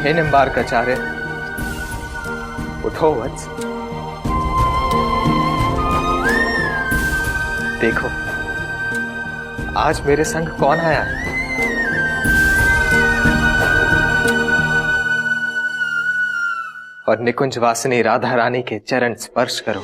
हे निम्बार्काचार्य, उठो वत्स। देखो आज मेरे संग कौन आया है। और निकुंज वासिनी राधा रानी के चरण स्पर्श करो।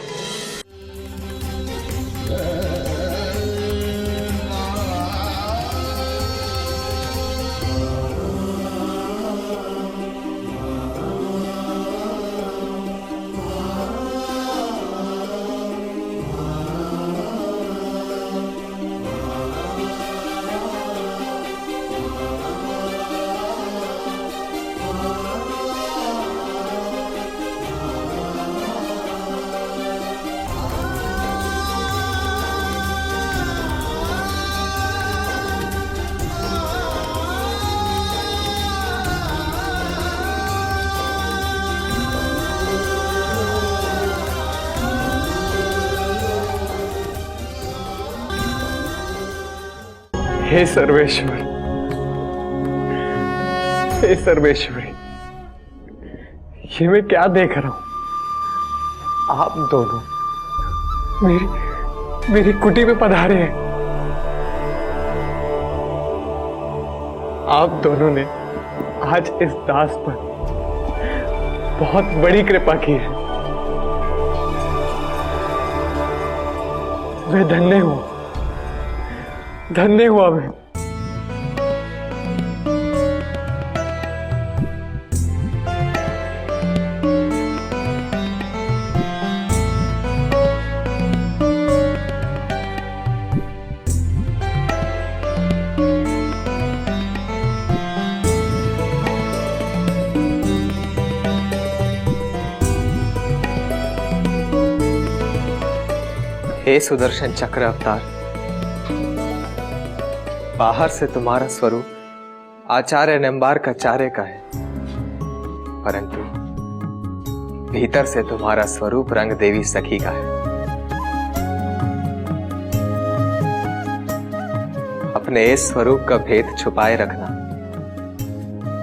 हे सर्वेश्वर, हे सर्वेश्वरी, ये मैं क्या देख रहा हूं। आप दोनों मेरी कुटी में पधारे हैं। आप दोनों ने आज इस दास पर बहुत बड़ी कृपा की है। मैं धन्य हूं, धन्य हुआ मैं। हे सुदर्शन चक्र अवतार, बाहर से तुम्हारा स्वरूप आचार्य निम्बार्काचार्य का है, परंतु भीतर से तुम्हारा स्वरूप रंग देवी सखी का है। अपने इस स्वरूप का भेद छुपाए रखना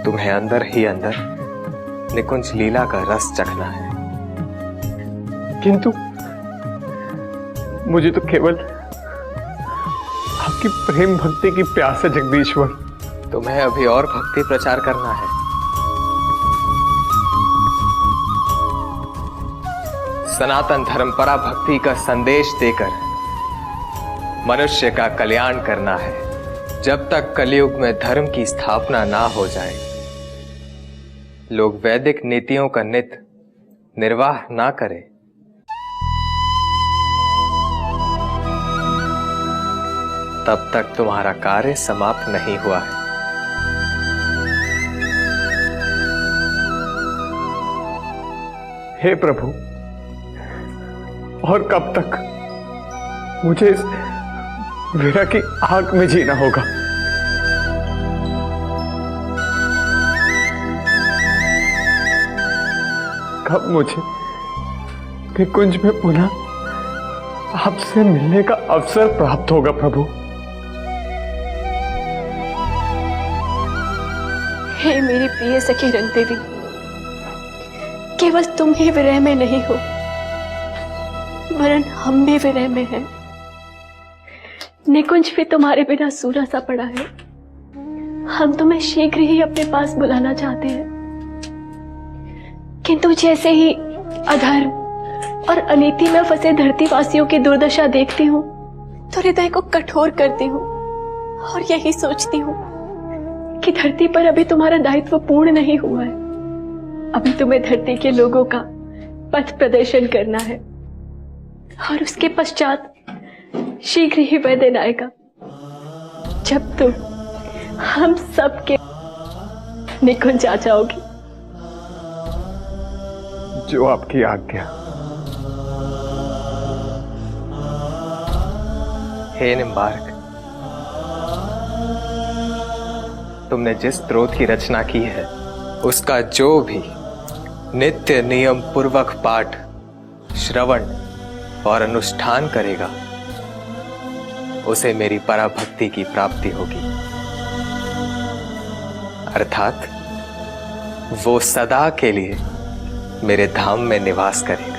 तुम्हें अंदर ही अंदर निकुंज लीला का रस चखना है। किंतु मुझे तो केवल आपकी प्रेम भक्ति की प्यास है जगदीश्वर। तुम्हें अभी और भक्ति प्रचार करना है। सनातन धर्म परा भक्ति का संदेश देकर मनुष्य का कल्याण करना है। जब तक कलयुग में धर्म की स्थापना ना हो जाए, लोग वैदिक नीतियों का नित निर्वाह ना करें, तब तक तुम्हारा कार्य समाप्त नहीं हुआ है। हे प्रभु, और कब तक मुझे इस विरह की आग में जीना होगा। कब मुझे निकुंज में पुनः आपसे मिलने का अवसर प्राप्त होगा प्रभु। हे मेरी प्रिय सखी रंग देवी, केवल तुम ही विरह में नहीं हो, वरन हम भी विरह में हैं। निकुंज भी तुम्हारे बिना सूना सा पड़ा है। हम तुम्हें शीघ्र ही अपने पास बुलाना चाहते हैं, किंतु जैसे ही अधर्म और अनीति में फंसे धरतीवासियों की दुर्दशा देखती हूँ तो हृदय को कठोर करती हूँ और यही सोचती हूँ कि धरती पर अभी तुम्हारा दायित्व पूर्ण नहीं हुआ है। अभी तुम्हें धरती के लोगों का पथ प्रदर्शन करना है और उसके पश्चात शीघ्र ही वह दिन आएगा जब तुम हम सबके निकुंज आ जाओगी। जो आपकी आज्ञा। हे निम्बार्क, तुमने जिस स्तोत्र की रचना की है उसका जो भी नित्य नियम पूर्वक पाठ, श्रवण और अनुष्ठान करेगा उसे मेरी पराभक्ति की प्राप्ति होगी, अर्थात वो सदा के लिए मेरे धाम में निवास करेगा।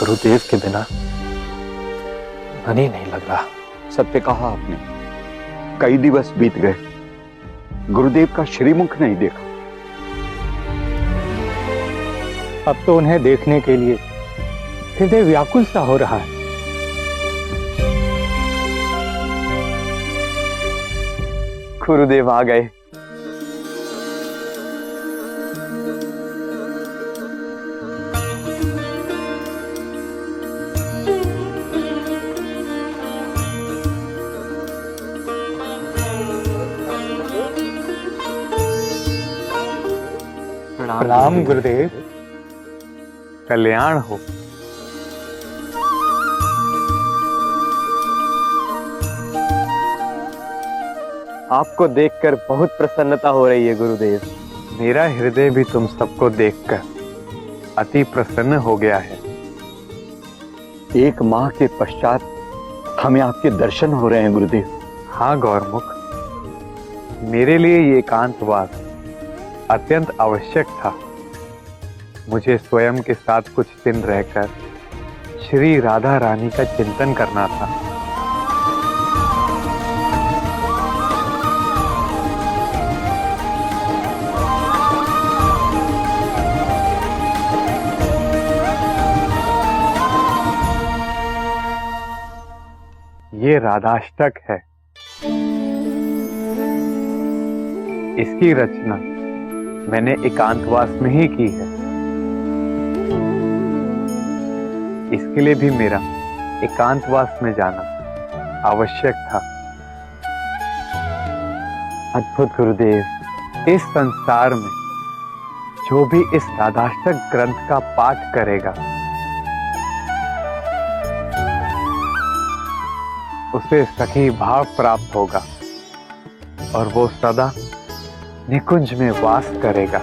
गुरुदेव के बिना मन ही नहीं लग रहा। सत्य कहा आपने। कई दिवस बीत गए, गुरुदेव का श्रीमुख नहीं देखा। अब तो उन्हें देखने के लिए हृदय व्याकुल सा हो रहा है। गुरुदेव आ गए। प्रणाम गुरुदेव। कल्याण हो। आपको देखकर बहुत प्रसन्नता हो रही है गुरुदेव। मेरा हृदय भी तुम सबको देखकर अति प्रसन्न हो गया है। एक माह के पश्चात हमें आपके दर्शन हो रहे हैं गुरुदेव। हाँ गौरमुख, मेरे लिए ये एकांतवास अत्यंत आवश्यक था। मुझे स्वयं के साथ कुछ दिन रहकर श्री राधा रानी का चिंतन करना था। ये राधाष्टक है। इसकी रचना मैंने एकांतवास में ही की है। इसके लिए भी मेरा एकांतवास में जाना आवश्यक था। अद्भुत गुरुदेव। इस संसार में जो भी इस राधाष्टक ग्रंथ का पाठ करेगा उसे सखी भाव प्राप्त होगा और वो सदा निकुंज में वास करेगा।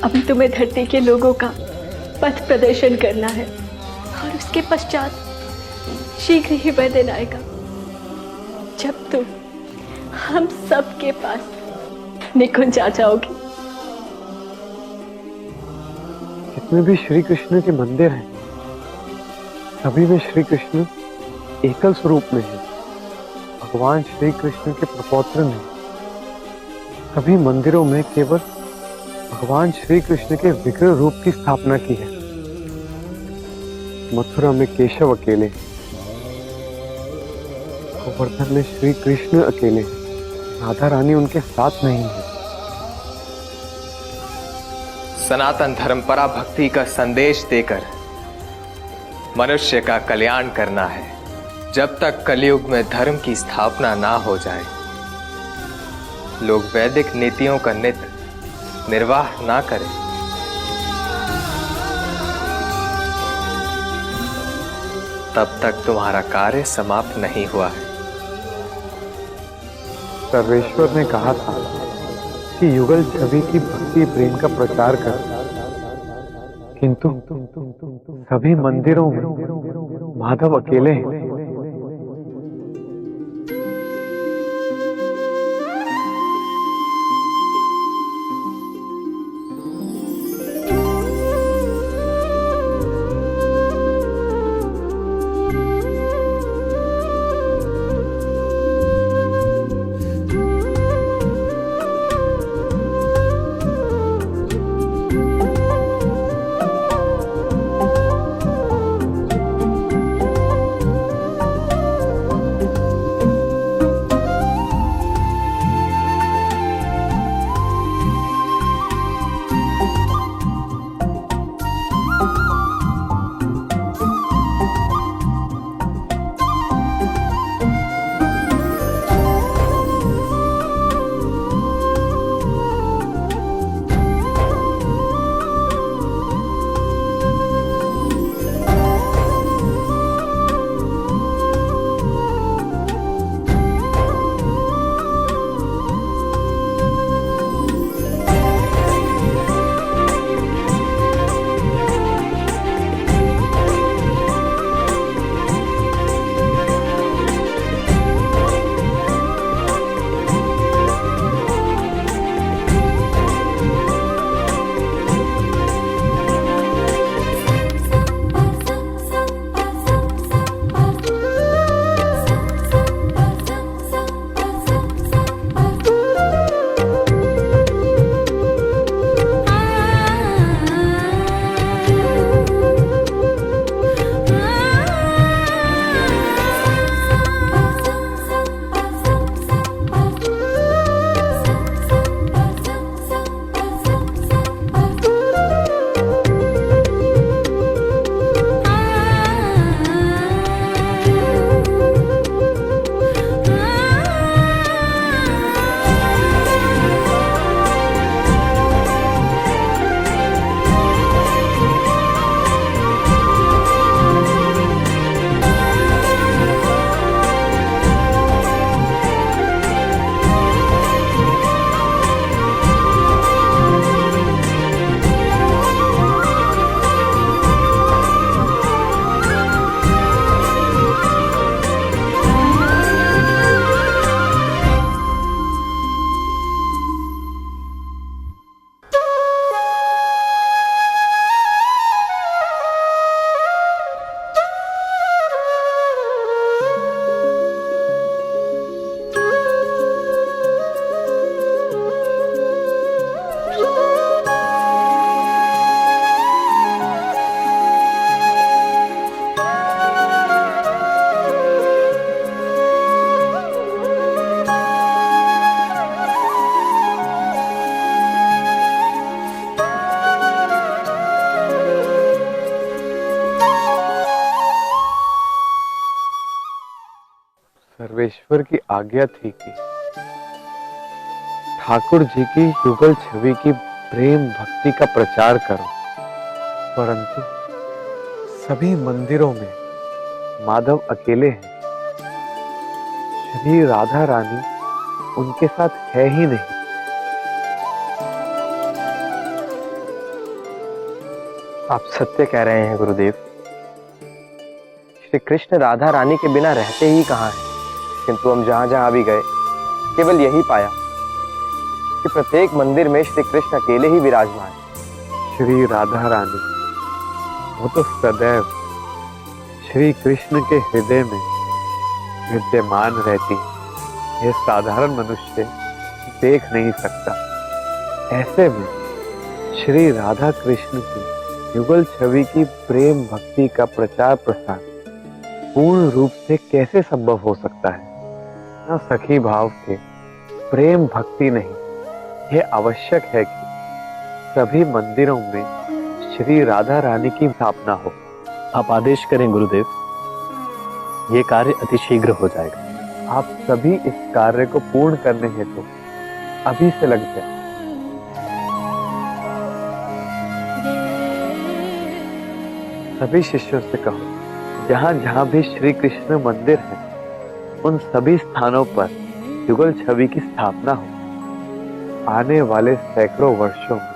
अभी तुम्हें धरती के लोगों का पथ प्रदर्शन करना है और उसके पश्चात शीघ्र ही वह दिन आएगा जब तुम हम सब के पास निकुंज आ जाओगे। जितने भी श्री कृष्ण के मंदिर हैं सभी में श्री कृष्ण एकल स्वरूप में है। भगवान श्री कृष्ण के प्रपौत्र ने सभी मंदिरों में केवल भगवान श्री कृष्ण के विग्रह रूप की स्थापना की है। मथुरा में केशव अकेले, गोवर्धन में श्री कृष्ण अकेले, राधा रानी उनके साथ नहीं है। सनातन धर्म पराभक्ति का संदेश देकर मनुष्य का कल्याण करना है। जब तक कलयुग में धर्म की स्थापना ना हो जाए, लोग वैदिक नीतियों का नित्य निर्वाह ना करें, तब तक तुम्हारा कार्य समाप्त नहीं हुआ है। सर्वेश्वर ने कहा था कि युगल छवि की भक्ति प्रेम का प्रचार कर, किंतु सभी मंदिरों में माधव अकेले हैं। परमेश्वर की आज्ञा थी कि ठाकुर जी की युगल छवि की प्रेम भक्ति का प्रचार करो, परंतु सभी मंदिरों में माधव अकेले हैं। श्री राधा रानी उनके साथ है ही नहीं। आप सत्य कह रहे हैं गुरुदेव। श्री कृष्ण राधा रानी के बिना रहते ही कहाँ हैं, किंतु हम जहां जहां भी गए केवल यही पाया कि प्रत्येक मंदिर में श्री कृष्ण अकेले ही विराजमान हैं। श्री राधा रानी वो तो सदैव श्री कृष्ण के हृदय में विद्यमान रहती है। यह साधारण मनुष्य देख नहीं सकता। ऐसे में श्री राधा कृष्ण की युगल छवि की प्रेम भक्ति का प्रचार प्रसार पूर्ण रूप से कैसे संभव हो सकता है? न सखी भाव के प्रेम भक्ति नहीं, यह आवश्यक है कि सभी मंदिरों में श्री राधा रानी की स्थापना हो। आप आदेश करें गुरुदेव, ये कार्य अतिशीघ्र हो जाएगा। आप सभी इस कार्य को पूर्ण करने हेतु अभी से लग जाए। सभी शिष्यों से कहो, जहां जहां भी श्री कृष्ण मंदिर है उन सभी स्थानों पर युगल छवि की स्थापना हो। आने वाले सैकड़ों वर्षों में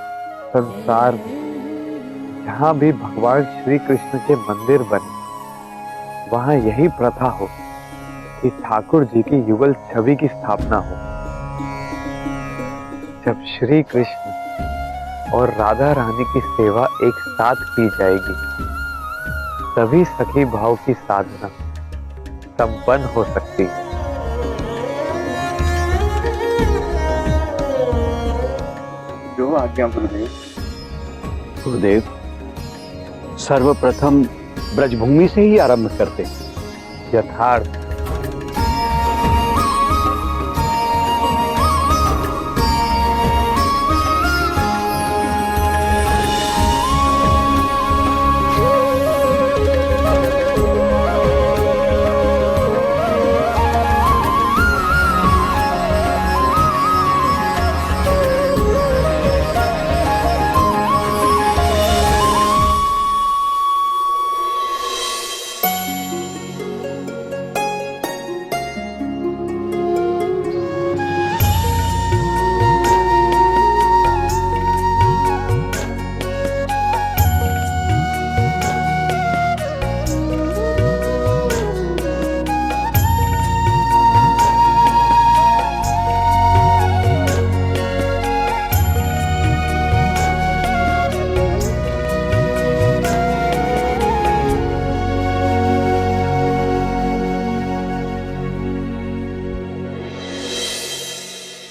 संसार में जहां भी भगवान श्री कृष्ण के मंदिर बने वहां यही प्रथा हो कि ठाकुर जी की युगल छवि की स्थापना हो। जब श्री कृष्ण और राधा रानी की सेवा एक साथ की जाएगी तभी सखी भाव की साधना संपन्न हो सकती है। जो आज्ञा गुरुदेव। गुरुदेव, सर्वप्रथम ब्रजभूमि से ही आरंभ करते हैं। यथार्थ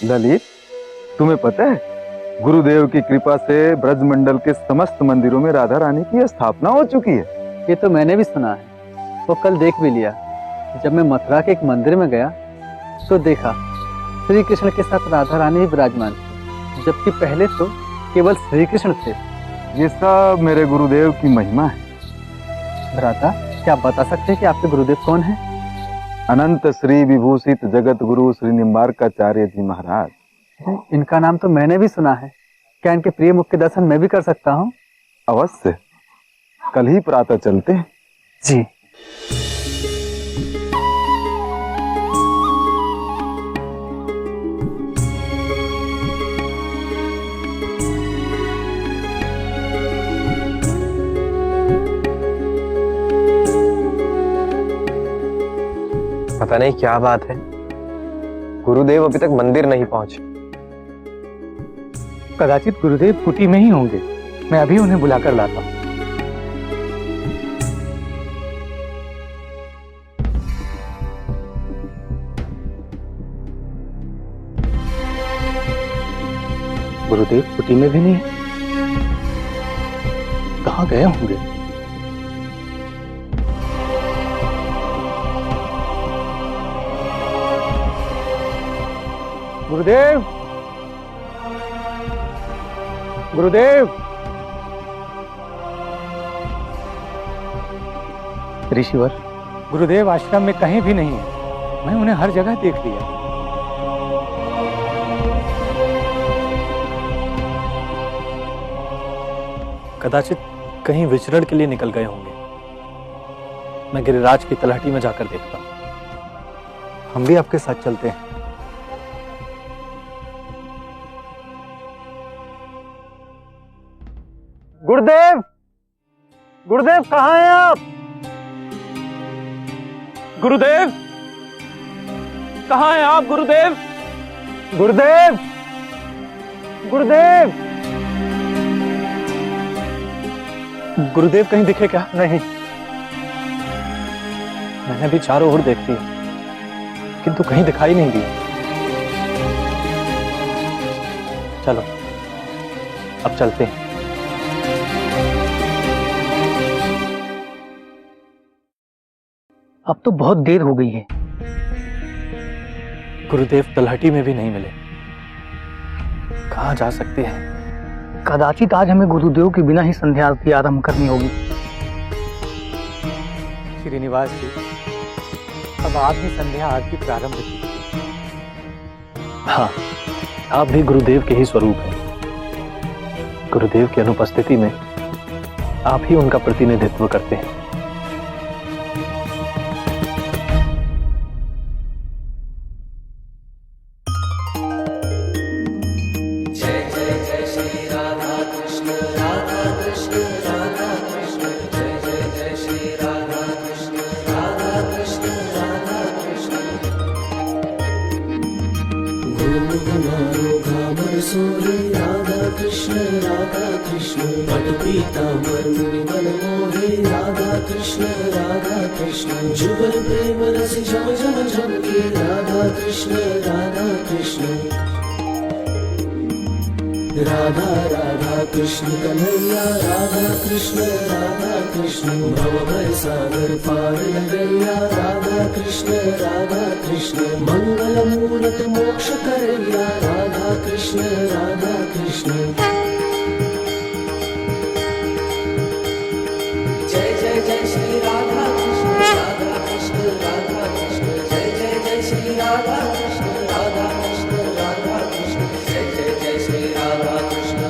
ललित, तुम्हें पता है गुरुदेव की कृपा से ब्रजमंडल के समस्त मंदिरों में राधा रानी की स्थापना हो चुकी है। ये तो मैंने भी सुना है, वो कल देख भी लिया। जब मैं मथुरा के एक मंदिर में गया तो देखा श्री कृष्ण के साथ राधा रानी ही विराजमान थी, जबकि पहले तो केवल श्री कृष्ण थे। ये सब मेरे गुरुदेव की महिमा है। भ्राता, क्या आप बता सकते हैं कि आपके गुरुदेव कौन हैं? अनंत श्री विभूषित जगत गुरु श्री निम्बार्काचार्य जी महाराज। इनका नाम तो मैंने भी सुना है। क्या इनके प्रिय मुख के दर्शन मैं भी कर सकता हूँ? अवश्य, कल ही प्रातः चलते हैं। जी। पता नहीं क्या बात है, गुरुदेव अभी तक मंदिर नहीं पहुंचे। कदाचित गुरुदेव कुटी में ही होंगे। मैं अभी उन्हें बुलाकर लाता हूँ। गुरुदेव कुटी में भी नहीं है। कहाँ गए होंगे? गुरुदेव, गुरुदेव। ऋषिवर, गुरुदेव आश्रम में कहीं भी नहीं है। मैं उन्हें हर जगह देख लिया। कदाचित कहीं विचरण के लिए निकल गए होंगे। मैं गिरिराज की तलहटी में जाकर देखता हूं। हम भी आपके साथ चलते हैं। गुरुदेव, गुरुदेव कहाँ हैं आप? गुरुदेव, कहाँ हैं आप गुरुदेव? गुरुदेव, गुरुदेव। गुरुदेव कहीं दिखे क्या? नहीं। मैंने भी चारों ओर देख लिया, किंतु कहीं दिखाई नहीं दिया। चलो अब चलते हैं। अब तो बहुत देर हो गई है। गुरुदेव तलहटी में भी नहीं मिले। कहाँ जा सकते हैं? कदाचित आज हमें गुरुदेव के बिना ही संध्या आरती आरंभ करनी होगी। श्रीनिवास जी, अब आप ही संध्या आरती प्रारंभ कीजिए। हाँ, आप भी गुरुदेव के ही स्वरूप हैं। गुरुदेव की अनुपस्थिति में आप ही उनका प्रतिनिधित्व करते हैं। जुगल प्रेम रस झम झम झमके राधा कृष्ण राधा कृष्ण राधा राधा कृष्ण कन्हैया राधा कृष्ण भव भय सागर पार लगैया राधा कृष्ण मंगल मूरत मोक्ष करैया राधा कृष्ण जय जय जय श्री राधा कृष्ण जय जय जय श्री राधा कृष्ण जय जय जय श्री राधा कृष्ण जय जय जय श्री राधा कृष्ण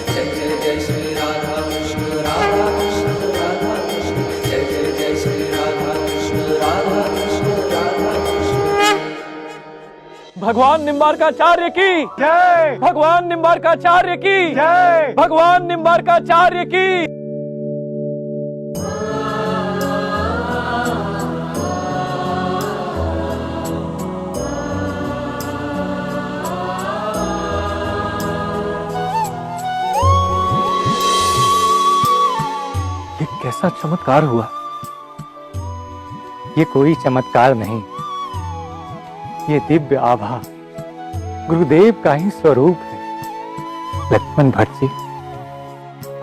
जय जय जय श्री राधा कृष्ण भगवान निम्बार्काचार्य की जय। भगवान निम्बार्काचार्य की जय। भगवान निम्बार्काचार्य की। ये कैसा चमत्कार हुआ? ये कोई चमत्कार नहीं, ये दिव्य आभा गुरुदेव का ही स्वरूप है। लक्ष्मण भट्ट जी,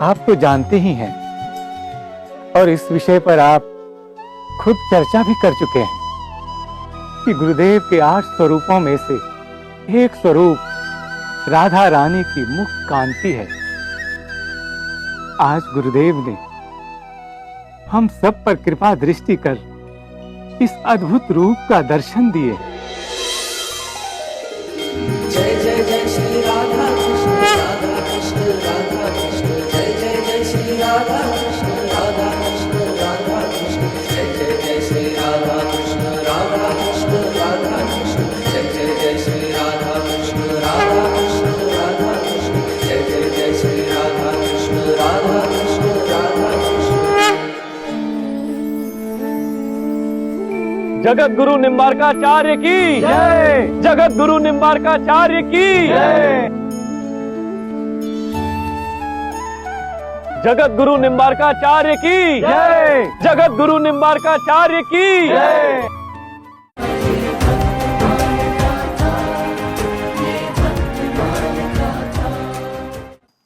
आप तो जानते ही हैं और इस विषय पर आप खुद चर्चा भी कर चुके हैं कि गुरुदेव के 8 स्वरूपों में से एक स्वरूप राधा रानी की मुख कांति है। आज गुरुदेव ने हम सब पर कृपा दृष्टि कर इस अद्भुत रूप का दर्शन दिए। जय जय जय श्री राधा कृष्ण जय जय जय श्री राधा कृष्ण जय जय जय श्री राधा कृष्ण जय जय जय श्री राधा कृष्ण जय जय जय श्री राधा कृष्ण जगत गुरु निम्बार्काचार्य की जय। जगत गुरु निम्बार्काचार्य की जय। जगत गुरु निम्बार्काचार्य की जय। जगत गुरु निम्बार्काचार्य की जय।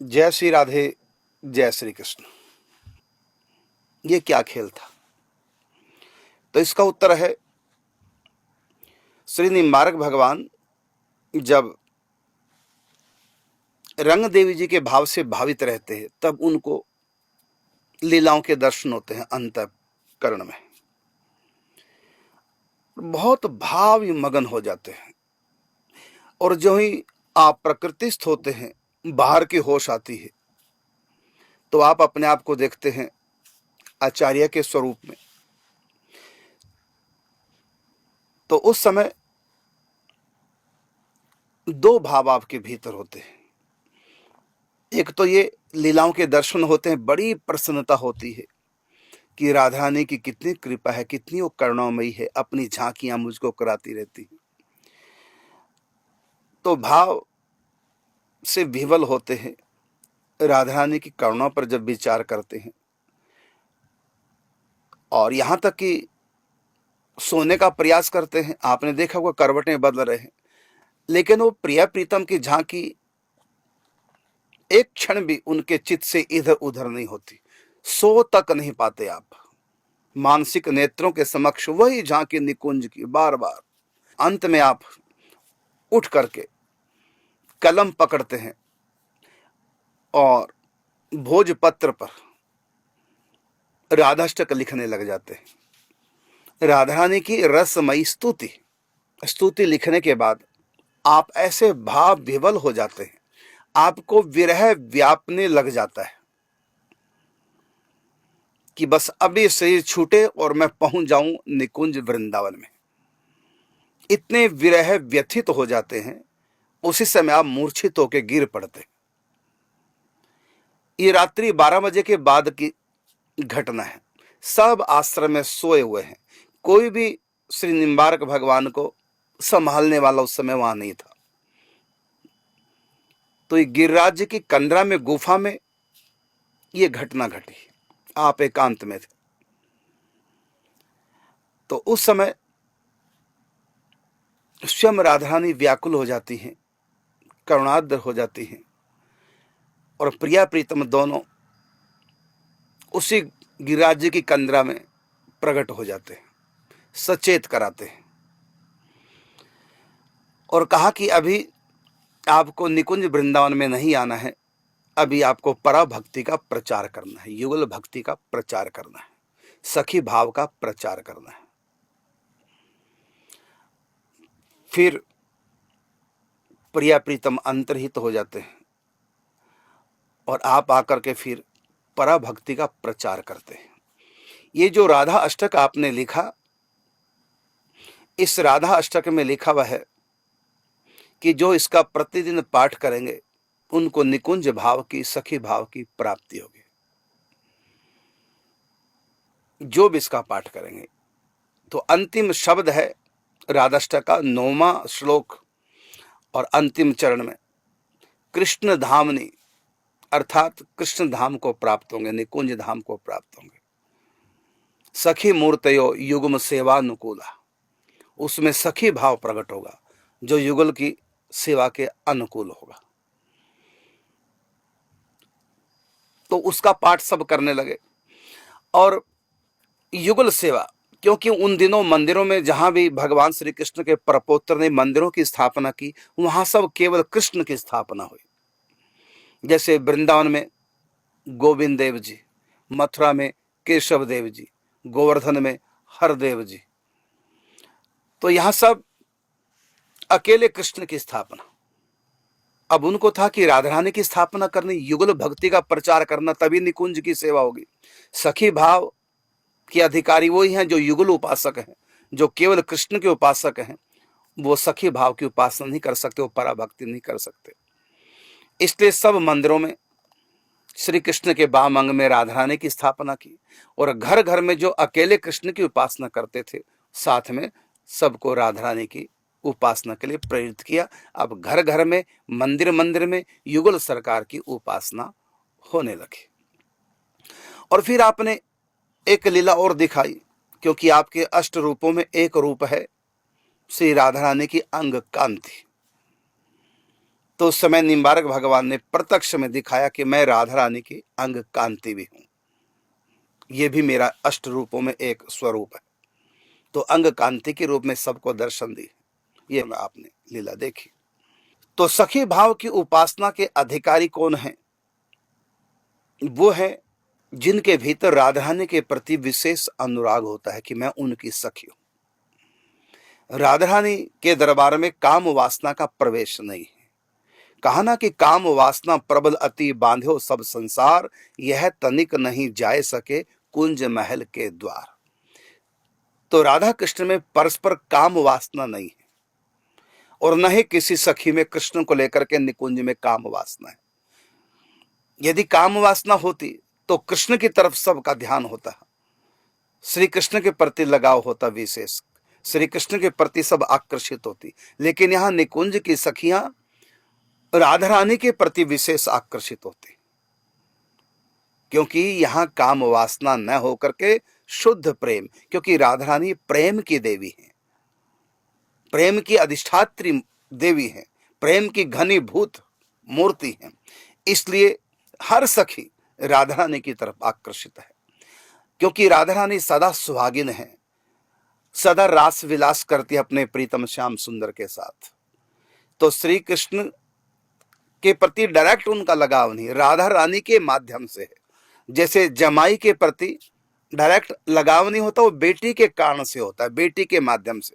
जय श्री राधे, जय श्री कृष्ण। ये क्या खेल था? तो इसका उत्तर है, श्री निम्बारक भगवान जब रंग देवी जी के भाव से भावित रहते हैं तब उनको लीलाओं के दर्शन होते हैं अंतःकरण में। बहुत भाव मगन हो जाते हैं। और जो ही आप प्रकृतिस्थ होते हैं, बाहर की होश आती है, तो आप अपने आप को देखते हैं आचार्य के स्वरूप में। तो उस समय दो भाव आपके भीतर होते हैं। एक तो ये लीलाओं के दर्शन होते हैं, बड़ी प्रसन्नता होती है कि राधा रानी की कितनी कृपा है, कितनी वो करुणामयी है, अपनी झांकियां मुझको कराती रहती है। तो भाव से विह्वल होते हैं, राधा रानी की करुणा पर जब विचार करते हैं, और यहां तक कि सोने का प्रयास करते हैं। आपने देखा होगा करवटें बदल रहे हैं, लेकिन वो प्रिया प्रीतम की झांकी एक क्षण भी उनके चित्त से इधर उधर नहीं होती, सो तक नहीं पाते आप। मानसिक नेत्रों के समक्ष वही झांकी निकुंज की बार बार। अंत में आप उठ करके कलम पकड़ते हैं और भोजपत्र पर राधाष्टक लिखने लग जाते हैं। राधा रानी की रसमयी स्तुति लिखने के बाद आप ऐसे भाव विवल हो जाते हैं, आपको विरह व्यापने लग जाता है कि बस अभी शरीर छूटे और मैं पहुंच जाऊं निकुंज वृंदावन में। इतने विरह व्यथित हो जाते हैं, उसी समय आप मूर्छित होकर गिर पड़ते। ये रात्रि 12 बजे के बाद की घटना है। सब आश्रम में सोए हुए हैं, कोई भी श्री निम्बारक भगवान को संभालने वाला उस समय वहां नहीं था। तो ये गिरिराज की कंदरा में गुफा में ये घटना घटी, आप एकांत में थे। तो उस समय स्वयं राधा रानी व्याकुल हो जाती हैं, करुणाद्र हो जाती हैं, और प्रिया प्रीतम दोनों उसी गिरिराज जी की कंदरा में प्रकट हो जाते हैं, सचेत कराते हैं और कहा कि अभी आपको निकुंज वृंदावन में नहीं आना है, अभी आपको पराभक्ति का प्रचार करना है, युगल भक्ति का प्रचार करना है, सखी भाव का प्रचार करना है। फिर प्रिया प्रीतम अंतर्हित हो जाते हैं और आप आकर के फिर पराभक्ति का प्रचार करते हैं। ये जो राधा अष्टक आपने लिखा, इस राधा अष्टक में लिखा हुआ है कि जो इसका प्रतिदिन पाठ करेंगे उनको निकुंज भाव की, सखी भाव की प्राप्ति होगी। जो भी इसका पाठ करेंगे, तो अंतिम शब्द है राधाष्टक का 9वां श्लोक और अंतिम चरण में कृष्ण धामनी, अर्थात कृष्ण धाम को प्राप्त होंगे, निकुंज धाम को प्राप्त होंगे। सखी मूर्तयो युग्म सेवानुकूला, उसमें सखी भाव प्रकट होगा जो युगल की सेवा के अनुकूल होगा। तो उसका पाठ सब करने लगे। और युगल सेवा, क्योंकि उन दिनों मंदिरों में जहां भी भगवान श्री कृष्ण के परपोत्र ने मंदिरों की स्थापना की, वहां सब केवल कृष्ण की स्थापना हुई। जैसे वृंदावन में गोविंद देव जी, मथुरा में केशव देव जी, गोवर्धन में हरदेव जी, तो यहां सब अकेले कृष्ण की स्थापना। अब उनको था कि राधा रानी की स्थापना करनी, युगल भक्ति का प्रचार करना, तभी निकुंज की सेवा होगी। सखी भाव के अधिकारी वही हैं जो युगल उपासक हैं, जो केवल कृष्ण के उपासक हैं। वो सखी भाव की उपासना नहीं कर सकते, वो पराभक्ति नहीं कर सकते। इसलिए सब मंदिरों में श्री कृष्ण के वाम अंग में राधा रानी की स्थापना की, और घर घर में जो अकेले कृष्ण की उपासना करते थे, साथ में सबको राधा रानी की उपासना के लिए प्रेरित किया। अब घर घर में, मंदिर मंदिर में युगल सरकार की उपासना होने लगी। और फिर आपने एक लीला और दिखाई, क्योंकि आपके अष्ट रूपों में एक रूप है श्री राधा रानी की अंग कांति। तो उस समय निम्बारक भगवान ने प्रत्यक्ष में दिखाया कि मैं राधा रानी की अंग कांति भी हूं, यह भी मेरा अष्ट रूपों में एक स्वरूप है। तो अंग कांति के रूप में सबको दर्शन दी, ये आपने लीला देखी। तो सखी भाव की उपासना के अधिकारी कौन है? वो है जिनके भीतर राधा रानी के प्रति विशेष अनुराग होता है कि मैं उनकी सखी हूं। राधा रानी के दरबार में काम वासना का प्रवेश नहीं है। कहा ना कि काम वासना प्रबल अति बांधो सब संसार, यह तनिक नहीं जाए सके कुंज महल के द्वार। तो राधा कृष्ण में परस्पर काम वासना नहीं है, और न ही किसी सखी में कृष्ण को लेकर के निकुंज में काम वासना है। यदि काम वासना होती तो कृष्ण की तरफ सबका ध्यान होता, श्री कृष्ण के प्रति लगाव होता विशेष, श्री कृष्ण के प्रति सब आकर्षित होती। लेकिन यहां निकुंज की सखियां राधा रानी के प्रति विशेष आकर्षित होती, क्योंकि यहां काम वासना न होकर के शुद्ध प्रेम, क्योंकि राधा रानी प्रेम की देवी है, प्रेम की अधिष्ठात्री देवी है, प्रेम की घनीभूत मूर्ति है। इसलिए हर सखी राधा रानी की तरफ आकर्षित है, क्योंकि राधा रानी सदा सुहागिन है, सदा रास विलास करती है अपने प्रीतम श्याम सुंदर के साथ। तो श्री कृष्ण के प्रति डायरेक्ट उनका लगाव नहीं, राधा रानी के माध्यम से है। जैसे जमाई के प्रति डायरेक्ट लगाव नहीं होता, वो बेटी के कारण से होता है, बेटी के माध्यम से।